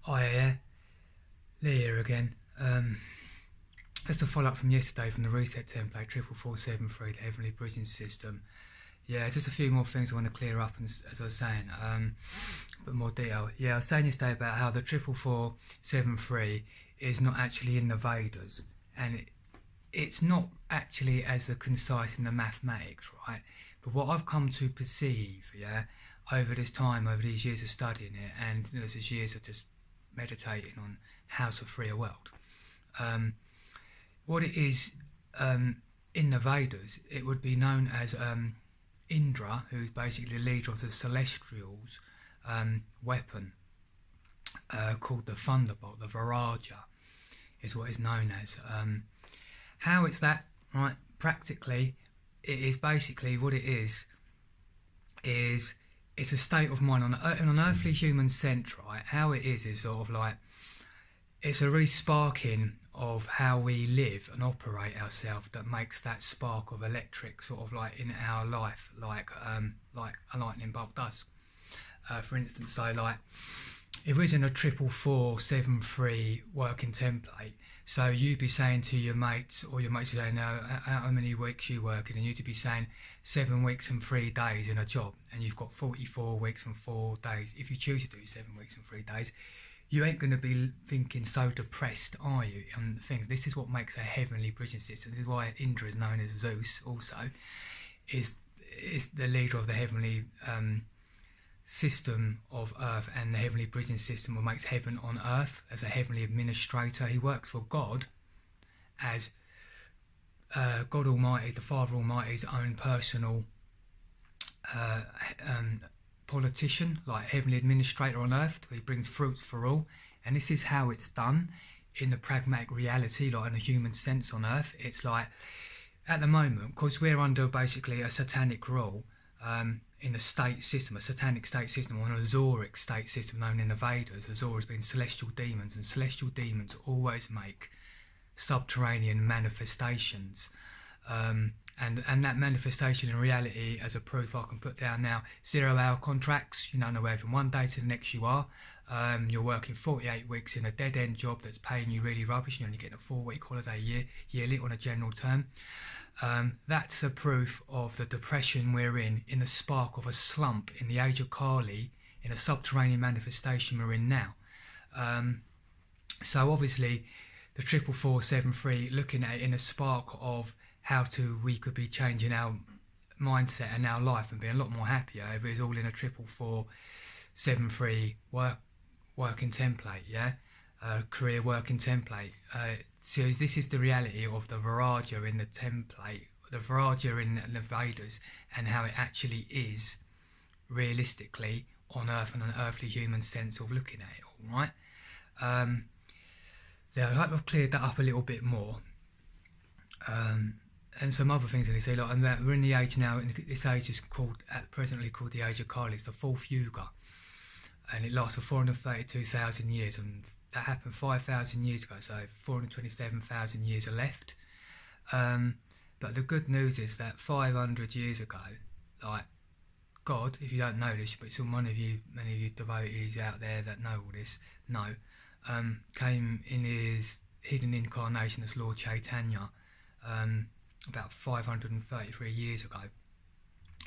Hi, Lee here again. Just a follow up from yesterday from the reset template 44473, the Heavenly Bridging System. Yeah, just a few more things I want to clear up, as I was saying, a bit more detail. Yeah, I was saying yesterday about how the 44473 is not actually in the Vedas, and it's not actually as concise in the mathematics, right? But what I've come to perceive, yeah, over this time, over these years of studying it, and these years of just meditating on how to free a world. What it is in the Vedas, it would be known as Indra, who's basically the leader of the Celestials' weapon, called the Thunderbolt, the Viraja, is what it's known as. How it's that, right? Practically, it is basically what it is it's a state of mind on an earthly human sense, right? How it is sort of like, it's a re-sparking of how we live and operate ourselves that makes that spark of electric sort of like in our life, like a lightning bolt does. For instance, so like if it's in a 44473 working template, so you'd be saying to your mates, or your mates would say, "Now, how many weeks you working?" And you'd be saying 7 weeks and 3 days in a job, and you've got 44 weeks and 4 days. If you choose to do 7 weeks and 3 days, you ain't going to be thinking so depressed, are you, on things. This is what makes a heavenly bridging system. This is why Indra is known as Zeus also, is the leader of the heavenly system of earth, and the heavenly bridging system what makes heaven on earth as a heavenly administrator. He works for God as God Almighty, the Father Almighty's own personal politician, like heavenly administrator on earth. He brings fruits for all, and this is how it's done in the pragmatic reality, like in a human sense on earth. It's like at the moment, because we're under basically a satanic rule in a state system, a satanic state system, or an azoric state system known in the Vedas. Azor has been celestial demons, and celestial demons always make subterranean manifestations. And that manifestation in reality, as a proof I can put down now, 0-hour contracts. You don't know where from one day to the next you are. You're working 48 weeks in a dead-end job that's paying you really rubbish, and you're only getting a 4-week holiday yearly on a general term. That's a proof of the depression we're in the spark of a slump in the age of Kali, in a subterranean manifestation we're in now. So obviously the 44473, looking at it in a spark of how we could be changing our mindset and our life and being a lot more happier if it was all in a 44473 working template, yeah? Career working template. So this is the reality of the Viraja in the template, the Viraja in the Vedas, and how it actually is realistically on earth and an earthly human sense of looking at it all, right? Now I hope I've cleared that up a little bit more. And some other things that they say, like, and that we're in the age now, and this age is presently called the age of Kali. It's the 4th Yuga, and it lasts for 432,000 years, and that happened 5,000 years ago, so 427,000 years are left. But the good news is that 500 years ago, like, God, if you don't know this, but many of you devotees out there that know all this know, came in his hidden incarnation as Lord Chaitanya about 533 years ago,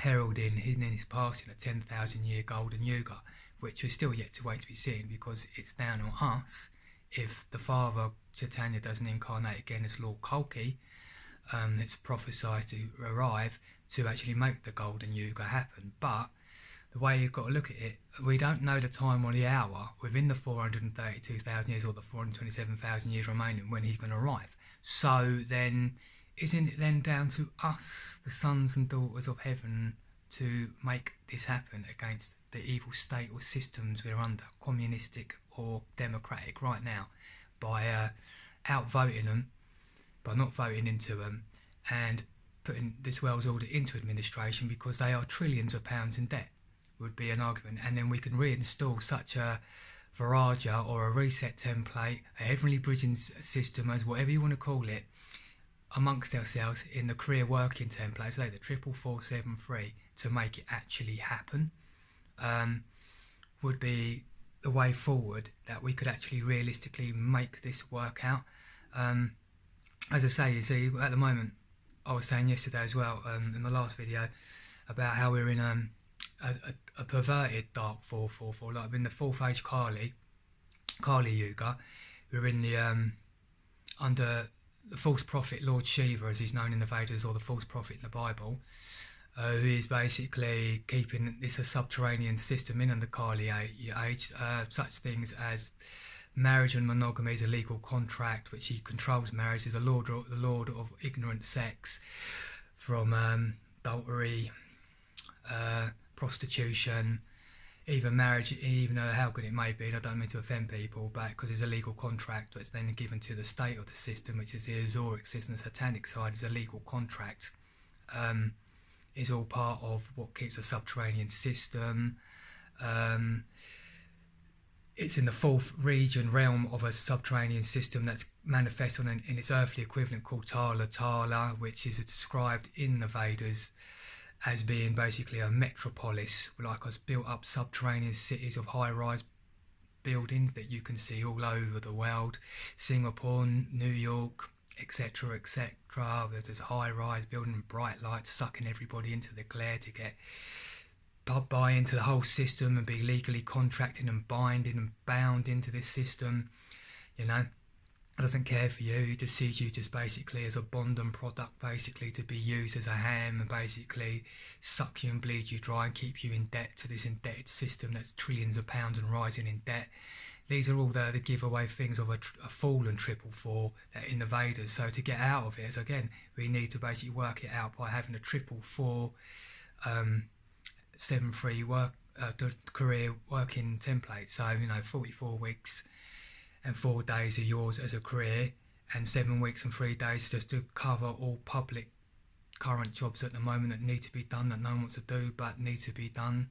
heralding in his passing a 10,000 year golden yuga, which is still yet to wait to be seen, because it's down on us if the Father Chaitanya doesn't incarnate again as Lord Kalki. It's prophesied to arrive to actually make the golden yuga happen. But the way you've got to look at it, we don't know the time or the hour within the 432,000 years or the 427,000 years remaining when he's going to arrive. So then, isn't it then down to us, the sons and daughters of heaven, to make this happen against the evil state or systems we're under, communistic or democratic right now, by outvoting them, by not voting into them, and putting this world's order into administration because they are trillions of pounds in debt, would be an argument. And then we can reinstall such a Viraja or a reset template, a heavenly bridging system, as whatever you want to call it, amongst ourselves in the career working template, so the 44473, to make it actually happen. Would be the way forward that we could actually realistically make this work out. As I say, you see, at the moment, I was saying yesterday as well, in my last video, about how we're in a perverted dark 444, like in the fourth age Kali Yuga. We're in the under the false prophet Lord Shiva, as he's known in the Vedas, or the false prophet in the Bible, who is basically keeping this a subterranean system in the Kali age. Such things as marriage and monogamy is a legal contract, which he controls marriage. Is the lord of ignorant sex, from adultery, prostitution, even marriage, even how good it may be, and I don't mean to offend people, but because it's a legal contract that's then given to the state of the system, which is the Azoric system, the satanic side is a legal contract, is all part of what keeps a subterranean system. It's in the fourth realm of a subterranean system that's manifest in its earthly equivalent called Tala, which is described in the Vedas as being basically a metropolis, like us built up subterranean cities of high-rise buildings that you can see all over the world, Singapore, New York, etc, etc. There's this high-rise building with bright lights sucking everybody into the glare to get buy into the whole system and be legally contracted and binding and bound into this system. You know, it doesn't care for you. He just sees you just basically as a bond and product, basically to be used as a ham and basically suck you and bleed you dry and keep you in debt to this indebted system that's trillions of pounds and rising in debt. These are all the giveaway things of a fallen 444 in the Vedas. So to get out of it, again, we need to basically work it out by having a 444 7-3 work career working template. So, you know, 44 weeks and 4 days are yours as a career, and 7 weeks and 3 days just to cover all public current jobs at the moment that need to be done, that no one wants to do but need to be done.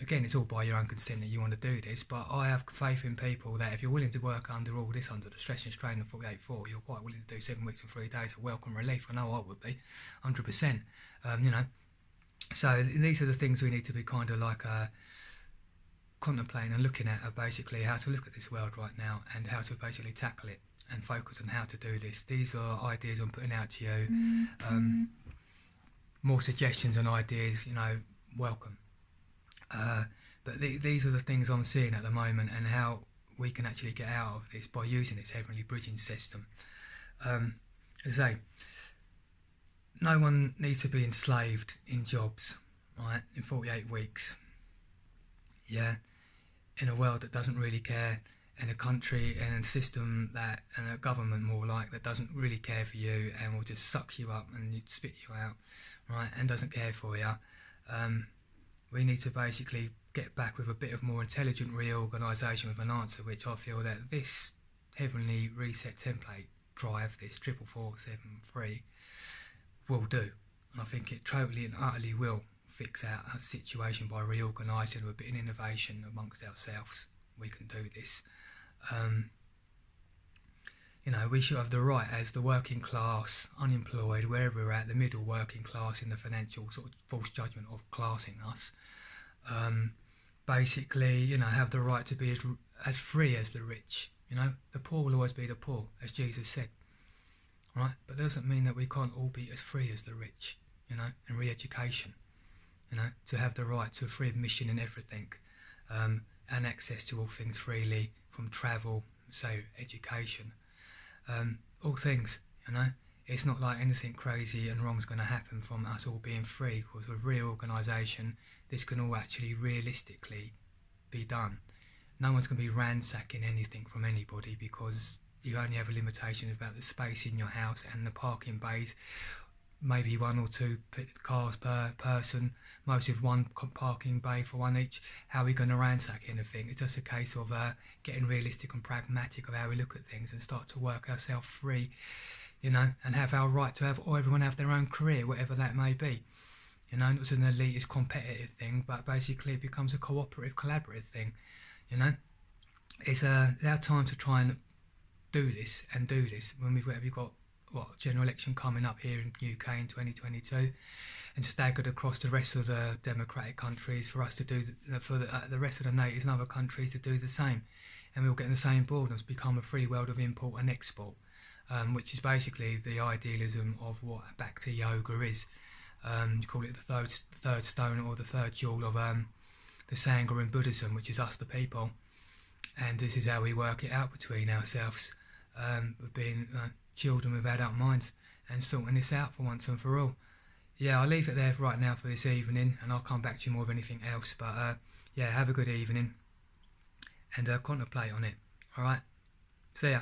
Again, it's all by your own consent that you want to do this, but I have faith in people that if you're willing to work under all this, under the stress and strain of 48.4, you're quite willing to do 7 weeks and 3 days of welcome relief. I know I would be, 100%. You know, so these are the things we need to be kind of like contemplating and looking at, basically how to look at this world right now and how to basically tackle it and focus on how to do this. These are ideas I'm putting out to you. More suggestions and ideas, you know, welcome. But these are the things I'm seeing at the moment, and how we can actually get out of this by using this heavenly bridging system. As I say, no one needs to be enslaved in jobs, right, in 48 weeks. Yeah, in a world that doesn't really care, in a country and a system that, and a government more like, that doesn't really care for you and will just suck you up and spit you out, right, and doesn't care for you. We need to basically get back with a bit of more intelligent reorganisation with an answer, which I feel that this heavenly reset template drive, this 44473, will do. And I think it totally and utterly will fix out our situation by reorganising with a bit of innovation amongst ourselves. We can do this. You know, we should have the right, as the working class, unemployed, wherever we're at, the middle working class in the financial sort of false judgment of classing us, basically, you know, have the right to be as free as the rich. You know, the poor will always be the poor, as Jesus said. Right, but that doesn't mean that we can't all be as free as the rich, you know, and re-education, you know, to have the right to free admission in everything, and access to all things freely, from travel, so education, all things, you know. It's not like anything crazy and wrong's going to happen from us all being free, because with reorganisation, this can all actually realistically be done. No one's going to be ransacking anything from anybody, because you only have a limitation about the space in your house and the parking bays, maybe 1 or 2 cars per person, most of one parking bay for one each. How are we going to ransack anything? It's just a case of getting realistic and pragmatic of how we look at things and start to work ourselves free, you know, and have our right to have, or everyone have their own career, whatever that may be. You know, not as an elitist competitive thing, but basically it becomes a cooperative, collaborative thing, you know. It's our time to try and do this when we've got general election coming up here in UK in 2022, and staggered across the rest of the democratic countries for us to do for the rest of the natives and other countries to do the same, and we'll get on the same board and it's become a free world of import and export, which is basically the idealism of what Bhakti Yoga is. You call it the third stone or the third jewel of the Sangha in Buddhism, which is us the people, and this is how we work it out between ourselves, of being children with adult minds and sorting this out for once and for all. Yeah, I'll leave it there right now for this evening, and I'll come back to you more of anything else. But yeah, have a good evening and contemplate on it. All right, see ya.